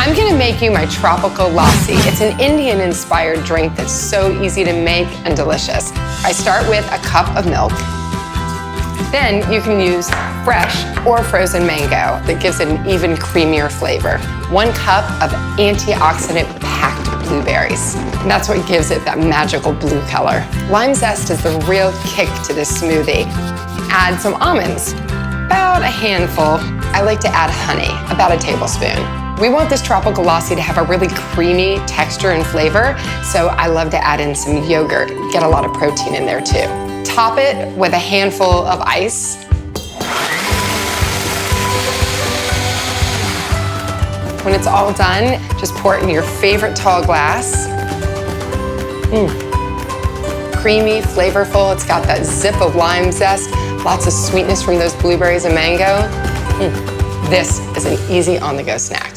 I'm gonna make you my tropical lassi. It's an Indian-inspired drink that's so easy to make and delicious. I start with a cup of milk. Then you can use fresh or frozen mango that gives it an even creamier flavor. 1 cup of antioxidant-packed blueberries. And that's what gives it that magical blue color. Lime zest is the real kick to this smoothie. Add some almonds, about a handful. I like to add honey, about a tablespoon. We want this tropical lassi to have a really creamy texture and flavor, so I love to add in some yogurt, get a lot of protein in there too. Top it with a handful of ice. When it's all done, just pour it in your favorite tall glass. Creamy, flavorful, it's got that zip of lime zest, lots of sweetness from those blueberries and mango. This is an easy on-the-go snack.